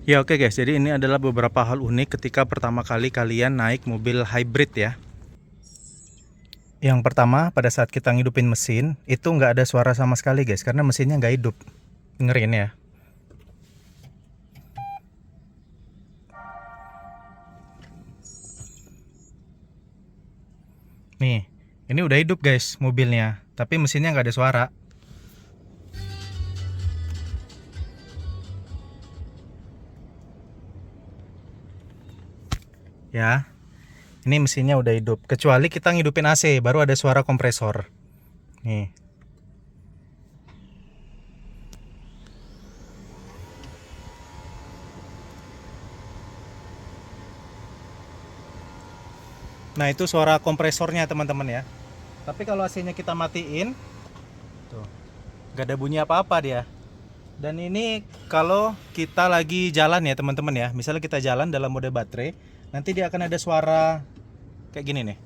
Ya oke guys, jadi ini adalah beberapa hal unik ketika pertama kali kalian naik mobil hybrid ya. Yang pertama, pada saat kita ngidupin mesin, itu nggak ada suara sama sekali guys, karena mesinnya nggak hidup. Dengerin ya. Nih, ini udah hidup guys mobilnya, tapi mesinnya nggak ada suara. Ya, ini mesinnya udah hidup. Kecuali kita ngidupin AC, baru ada suara kompresor. Nih. Nah itu suara kompresornya teman-teman ya. Tapi kalau AC-nya kita matiin, tuh, nggak ada bunyi apa-apa dia. Dan ini kalau kita lagi jalan ya teman-teman ya. Misalnya kita jalan dalam mode baterai, nanti dia akan ada suara kayak gini nih.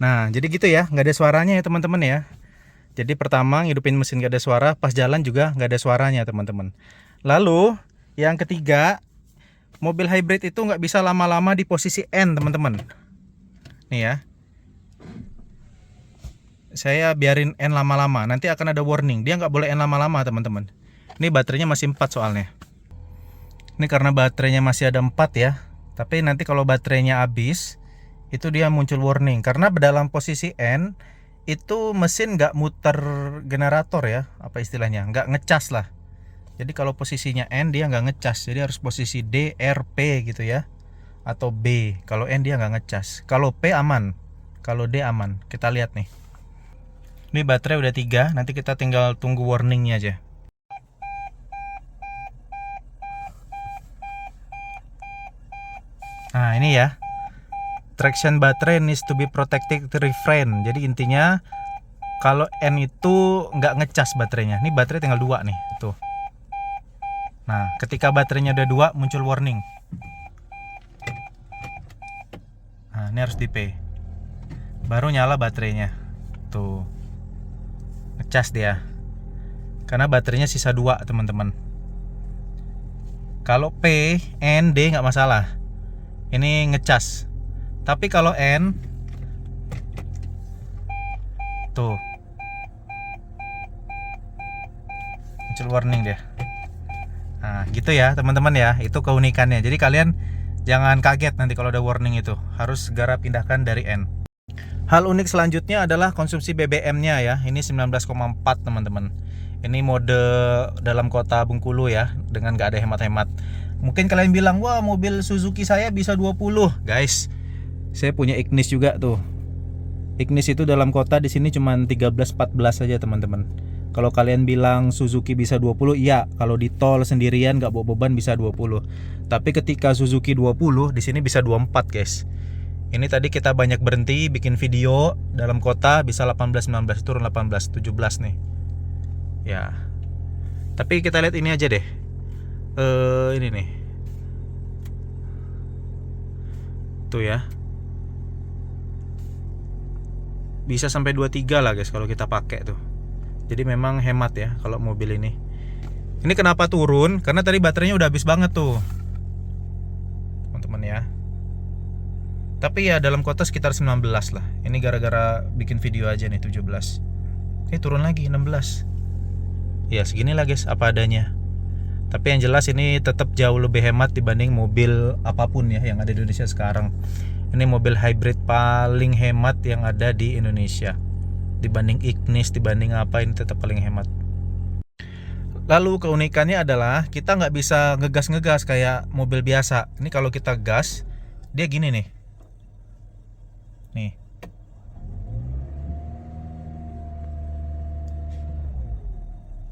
Nah jadi gitu ya, nggak ada suaranya ya teman-teman ya. Jadi pertama ngidupin mesin nggak ada suara, pas jalan juga nggak ada suaranya teman-teman. Lalu yang ketiga, mobil hybrid itu nggak bisa lama-lama di posisi N teman-teman. Nih ya, saya biarin N lama-lama, nanti akan ada warning. Dia nggak boleh N lama-lama teman-teman. Ini baterainya masih 4 soalnya. Ini karena baterainya masih ada 4 ya. Tapi nanti kalau baterainya habis, itu dia muncul warning. Karena dalam posisi N, itu mesin nggak muter generator ya, apa istilahnya, nggak ngecas lah. Jadi kalau posisinya N dia nggak ngecas, jadi harus posisi D, R, P gitu ya, atau B. Kalau N dia nggak ngecas. Kalau P aman, kalau D aman. Kita lihat nih. Ini baterai udah 3, nanti kita tinggal tunggu warningnya aja. Nah ini ya, traction battery needs to be protected refrain. Jadi intinya kalau N itu nggak ngecas baterainya. Ini baterai tinggal 2 nih, tuh. Nah ketika baterainya udah 2 muncul warning. Nah ini harus di P, baru nyala baterainya. Tuh, ngecas dia. Karena baterainya sisa 2 teman-teman. Kalau P, N, D nggak masalah. Ini ngecas. Tapi kalau N, tuh, muncul warning dia. Nah gitu ya teman-teman ya, itu keunikannya. Jadi kalian jangan kaget nanti kalau ada warning itu. Harus segera pindahkan dari N. Hal unik selanjutnya adalah konsumsi BBM-nya ya. Ini 19,4 teman-teman. Ini mode dalam kota Bengkulu ya, dengan gak ada hemat-hemat. Mungkin kalian bilang, wah mobil Suzuki saya bisa 20. Guys, saya punya Ignis juga tuh. Ignis itu dalam kota di sini cuma 13-14 saja teman-teman. Kalau kalian bilang Suzuki bisa 20, iya. Kalau di tol sendirian gak bawa beban bisa 20. Tapi ketika Suzuki 20, di sini bisa 24 guys. Ini tadi kita banyak berhenti bikin video dalam kota, bisa 18-19, turun 18-17 nih. Ya. Tapi kita lihat ini aja deh. Ini nih. Tuh ya. Bisa sampai 23 lah guys kalau kita pakai tuh. Jadi memang hemat ya kalau mobil ini. Ini kenapa turun? Karena tadi baterainya udah habis banget tuh, teman-teman ya. Tapi ya dalam kota sekitar 19 lah. Ini gara-gara bikin video aja nih 17. Ini turun lagi 16. Ya seginilah guys apa adanya. Tapi yang jelas ini tetap jauh lebih hemat dibanding mobil apapun ya yang ada di Indonesia sekarang. Ini mobil hybrid paling hemat yang ada di Indonesia. Dibanding Ignis, dibanding apa, ini tetap paling hemat. Lalu keunikannya adalah kita nggak bisa ngegas-ngegas kayak mobil biasa. Ini kalau kita gas, dia gini nih. Nih.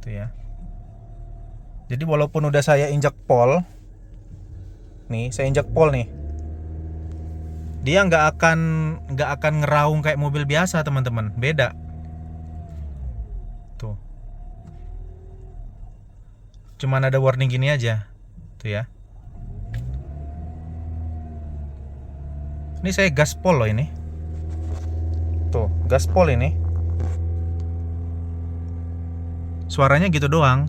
Tuh ya. Jadi walaupun udah saya injak pol, nih, saya injak pol nih, dia nggak akan ngeraung kayak mobil biasa teman-teman, beda tuh, cuman ada warning gini aja tuh ya. Ini saya gaspol loh ini, tuh gaspol ini, suaranya gitu doang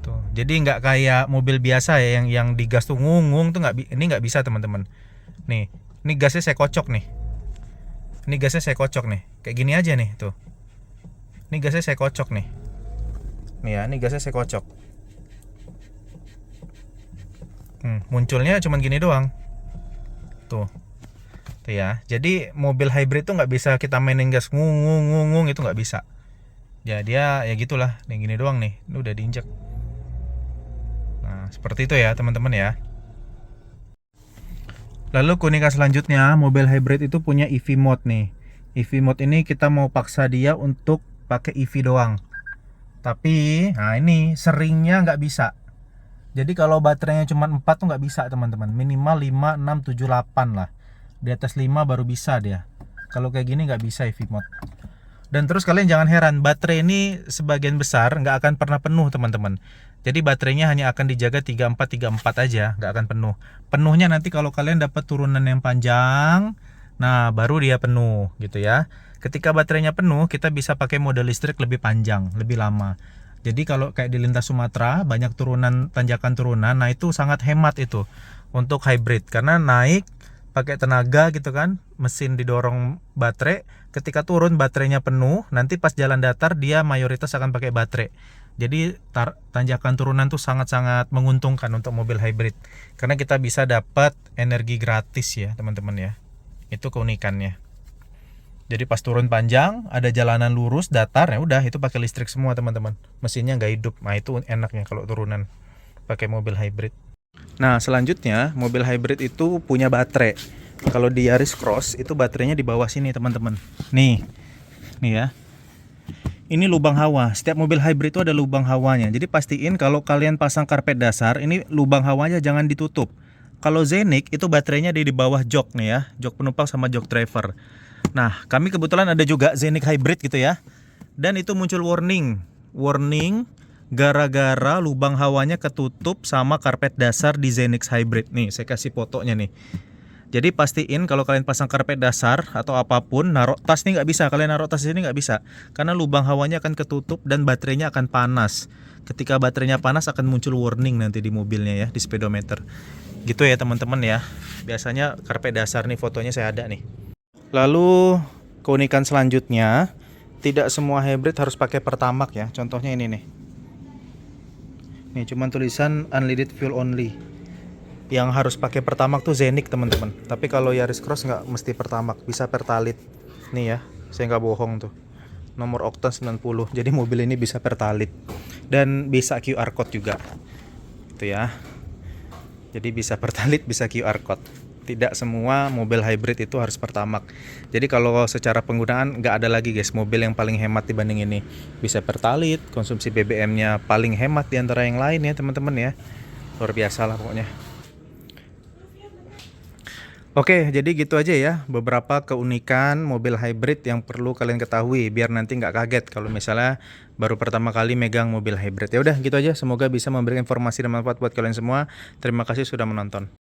tuh. Jadi nggak kayak mobil biasa ya yang digas tuh ngungung tuh, ini nggak bisa teman-teman. Nih, ini gasnya saya kocok nih. Ini gasnya saya kocok nih. Kayak gini aja nih, tuh. Ini gasnya saya kocok nih. Nih ya, ini gasnya saya kocok. Munculnya cuman gini doang. Tuh. Tuh ya. Jadi mobil hybrid tuh nggak bisa kita mainin gas ngung itu nggak bisa. Ya dia ya gitulah, nih gini doang nih. Ini udah diinjek. Nah, seperti itu ya, teman-teman ya. Lalu keunikan selanjutnya, mobil hybrid itu punya EV mode nih. EV mode ini kita mau paksa dia untuk pakai EV doang. Tapi, nah ini seringnya nggak bisa. Jadi kalau baterainya cuma 4 tuh nggak bisa teman-teman. Minimal 5, 6, 7, 8 lah. Di atas 5 baru bisa dia. Kalau kayak gini nggak bisa EV mode. Dan terus kalian jangan heran, baterai ini sebagian besar nggak akan pernah penuh teman-teman. Jadi baterainya hanya akan dijaga 34 aja, nggak akan penuh. Penuhnya nanti kalau kalian dapat turunan yang panjang, nah baru dia penuh gitu ya. Ketika baterainya penuh, kita bisa pakai mode listrik lebih panjang, lebih lama. Jadi kalau kayak di lintas Sumatera, banyak turunan, tanjakan turunan, nah itu sangat hemat itu untuk hybrid. Karena naik pakai tenaga gitu kan, mesin didorong baterai, ketika turun baterainya penuh, nanti pas jalan datar dia mayoritas akan pakai baterai. Jadi tanjakan turunan tuh sangat-sangat menguntungkan untuk mobil hybrid, karena kita bisa dapat energi gratis ya teman-teman ya. Itu keunikannya. Jadi pas turun panjang, ada jalanan lurus, datar, ya udah itu pakai listrik semua teman-teman. Mesinnya nggak hidup. Nah itu enaknya kalau turunan pakai mobil hybrid. Nah selanjutnya, mobil hybrid itu punya baterai. Kalau di Yaris Cross itu baterainya di bawah sini teman-teman. Nih ya. Ini lubang hawa. Setiap mobil hybrid itu ada lubang hawanya. Jadi pastiin kalau kalian pasang karpet dasar, ini lubang hawanya jangan ditutup. Kalau Zenik itu baterainya di bawah jok nih ya, jok penumpang sama jok driver. Nah, kami kebetulan ada juga Zenik hybrid gitu ya. Dan itu muncul warning gara-gara lubang hawanya ketutup sama karpet dasar di Zenix hybrid. Nih, saya kasih fotonya nih. Jadi pastiin kalau kalian pasang karpet dasar atau apapun, naruh tas nih nggak bisa, kalian naruh tas ini nggak bisa, karena lubang hawanya akan ketutup dan baterainya akan panas. Ketika baterainya panas akan muncul warning nanti di mobilnya ya, di speedometer. Gitu ya teman-teman ya. Biasanya karpet dasar nih, fotonya saya ada nih. Lalu keunikan selanjutnya, tidak semua hybrid harus pakai Pertamax ya. Contohnya ini nih. Nih cuman tulisan unleaded fuel only. Yang harus pakai Pertamax tuh Zenik teman-teman. Tapi kalau Yaris Cross nggak mesti Pertamax, bisa Pertalite. Nih ya, saya nggak bohong tuh. Nomor oktan 90. Jadi mobil ini bisa Pertalite dan bisa QR code juga. Itu ya. Jadi bisa Pertalite, bisa QR code. Tidak semua mobil hybrid itu harus Pertamax. Jadi kalau secara penggunaan nggak ada lagi guys mobil yang paling hemat dibanding ini. Bisa Pertalite, konsumsi BBM-nya paling hemat di antara yang lain ya teman-teman ya. Luar biasa lah pokoknya. Oke, jadi gitu aja ya beberapa keunikan mobil hybrid yang perlu kalian ketahui biar nanti nggak kaget kalau misalnya baru pertama kali megang mobil hybrid. Ya udah gitu aja, semoga bisa memberikan informasi dan manfaat buat kalian semua. Terima kasih sudah menonton.